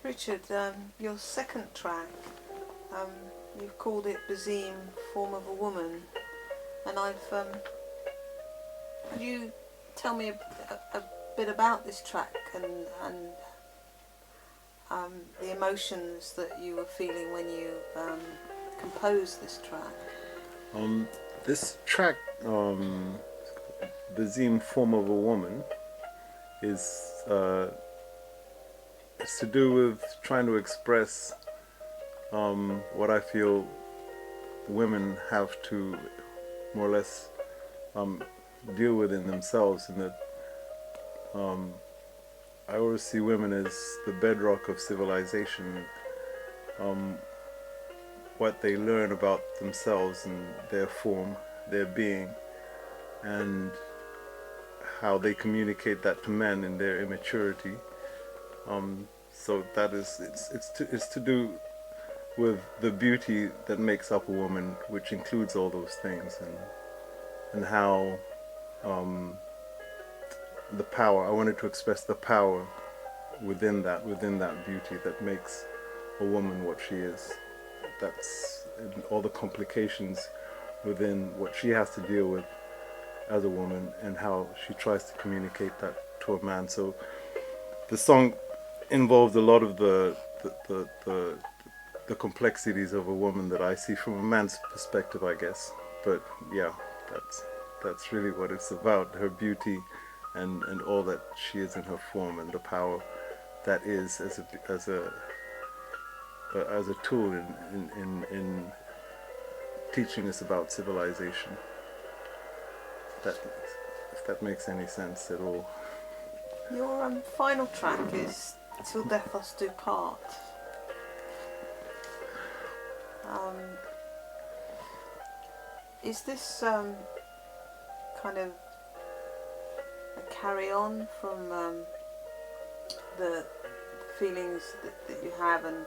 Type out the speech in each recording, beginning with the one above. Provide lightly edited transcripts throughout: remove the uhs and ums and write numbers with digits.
Richard, your second track, you've called it Bazim, Form of a Woman, and could you tell me a bit about this track and the emotions that you were feeling when you composed this track? This track, Bazim, Form of a Woman, is it's to do with trying to express what I feel women have to more or less deal with in themselves, and that I always see women as the bedrock of civilization. What they learn about themselves and their form, their being, and how they communicate that to men in their immaturity. So that is, it's to do with the beauty that makes up a woman, which includes all those things, and how the power. I wanted to express the power within that beauty that makes a woman what she is. That's all the complications within what she has to deal with as a woman, and how she tries to communicate that to a man. So the song involved a lot of the complexities of a woman that I see from a man's perspective, I guess. But yeah, that's really what it's about, her beauty and all that she is in her form, and the power that is as a tool in teaching us about civilization. If that makes any sense at all. Your final track is Till Death Us Do Part. Is this kind of a carry on from the feelings that you have, and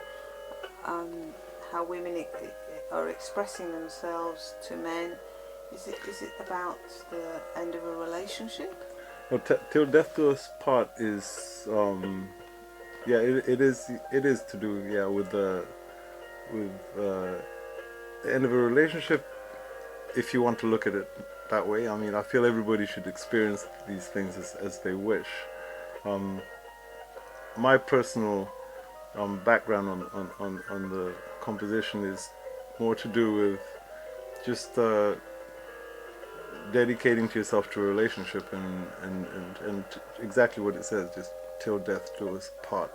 how women are expressing themselves to men? Is it about the end of a relationship? Well, Till Death Do Us Part is it is to do with the end of a relationship, if you want to look at it that way. I mean, I feel everybody should experience these things as they wish. My personal background on the composition is more to do with just dedicating to yourself to a relationship, and exactly what it says, just till death do us part.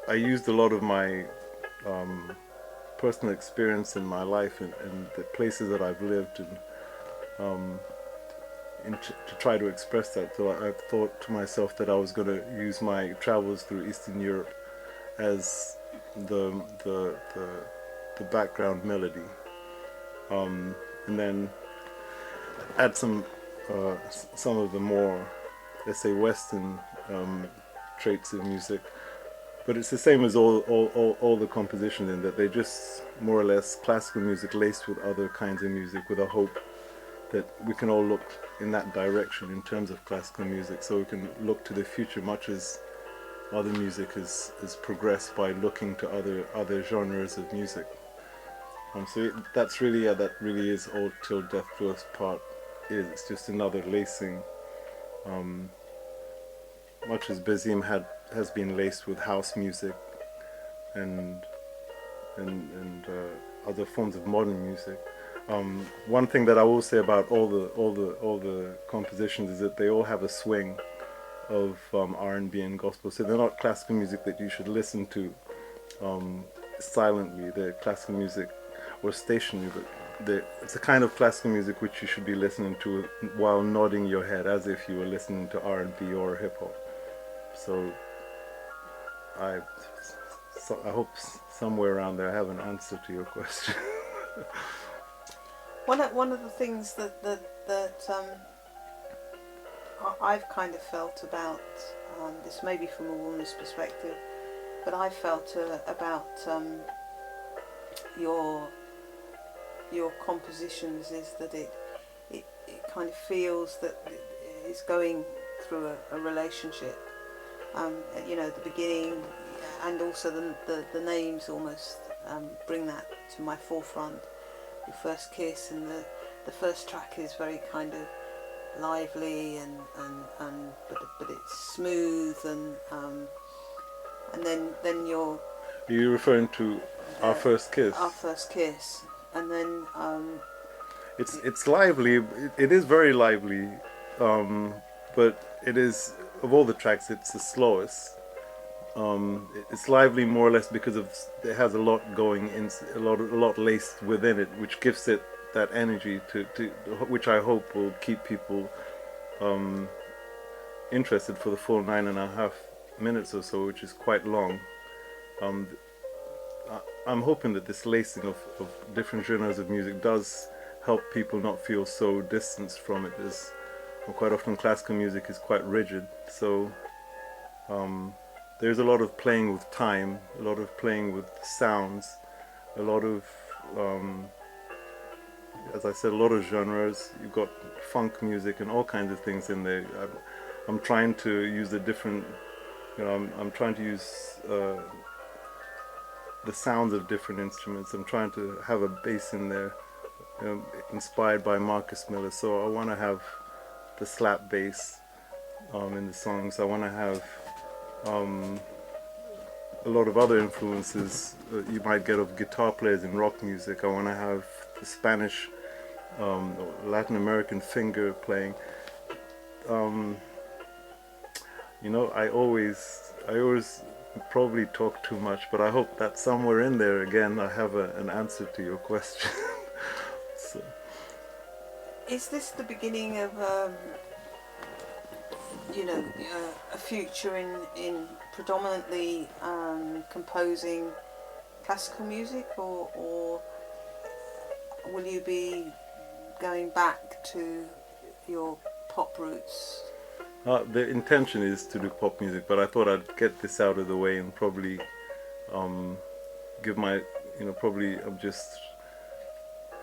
I used a lot of my personal experience in my life and the places that I've lived, and to try to express that. So I thought to myself that I was going to use my travels through Eastern Europe as the background melody, and then add some of the more, let's say, Western traits of music. But it's the same as all the compositions, in that they're just more or less classical music laced with other kinds of music, with a hope that we can all look in that direction in terms of classical music, so we can look to the future, much as other music is progressed by looking to other genres of music. So that really is all Till Death Do Us Part is. It's just another lacing, much as Bazim has been laced with house music and other forms of modern music. One thing that I will say about all the compositions is that they all have a swing of R&B and gospel. So they're not classical music that you should listen to silently. They're classical music or stationary, but it's a kind of classical music which you should be listening to while nodding your head as if you were listening to R&B or hip hop. So I hope somewhere around there I have an answer to your question. One of the things that I've kind of felt about this, maybe from a woman's perspective, but I felt about your compositions is that it kind of feels that it's going through a relationship. You know, the beginning, and also the names almost bring that to my forefront. Your first kiss, and the first track is very kind of lively but it's smooth, and then you're. Are you referring to Our First Kiss? Our First Kiss, and then it's lively. It is very lively, but it is, of all the tracks, it's the slowest. It's lively more or less because it has a lot going in, a lot laced within it, which gives it that energy to which I hope will keep people interested for the full 9.5 minutes or so, which is quite long. I'm hoping that this lacing of different genres of music does help people not feel so distanced from it, as quite often classical music is quite rigid. So there's a lot of playing with time, a lot of playing with sounds, a lot of, as I said, a lot of genres. You've got funk music and all kinds of things in there. I'm trying to use a different, I'm trying to use the sounds of different instruments. I'm trying to have a bass in there, inspired by Marcus Miller. So I want to have the slap bass in the songs. I want to have a lot of other influences you might get of guitar players in rock music. I want to have the Spanish, Latin American finger playing. I always probably talk too much, but I hope that somewhere in there again I have an answer to your question. So. Is this the beginning of a future in predominantly composing classical music, or will you be going back to your pop roots? The intention is to do pop music, but I thought I'd get this out of the way and probably give my, probably I'm just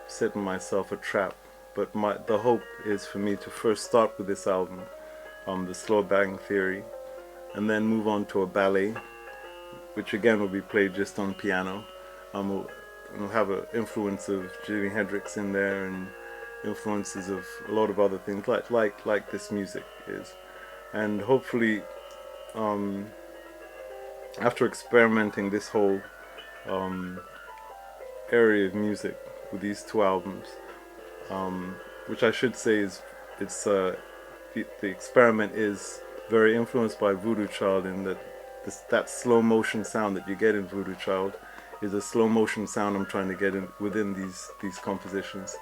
setting myself a trap. But the hope is for me to first start with this album, the Slow Bang Theory, and then move on to a ballet, which again will be played just on piano. We'll have an influence of Jimi Hendrix in there, and influences of a lot of other things like this music is. And hopefully, after experimenting this whole area of music with these 2 albums, which I should say is the experiment is very influenced by Voodoo Child, in that slow motion sound that you get in Voodoo Child is a slow motion sound I'm trying to get in within these compositions.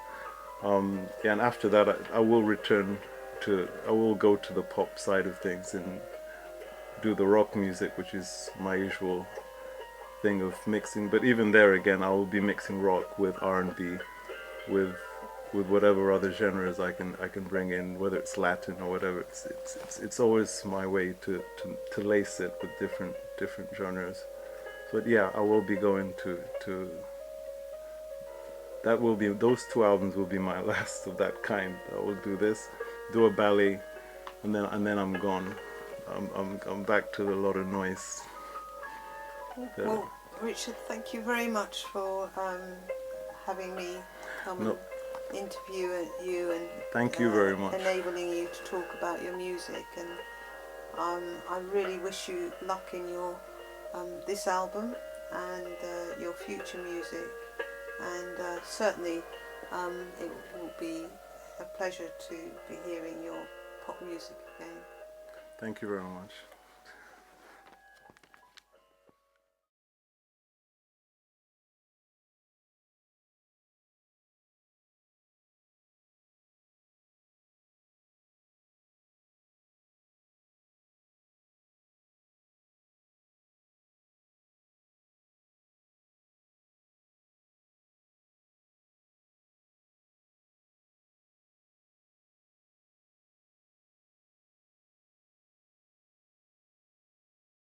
And after that I will go to the pop side of things and do the rock music, which is my usual thing of mixing. But even there again, I will be mixing rock with R&B, with whatever other genres I can bring in, whether it's Latin or whatever. It's always my way to lace it with different genres. But yeah, I will be going to that will be, those 2 albums will be my last of that kind. I will do this, do a ballet, and then I'm gone. I'm back to a lot of noise. Well, Richard, thank you very much for having me come and interview you, and thank you very much, enabling you to talk about your music. And I really wish you luck in your this album and your future music. And certainly it will be a pleasure to be hearing your pop music again. Thank you very much.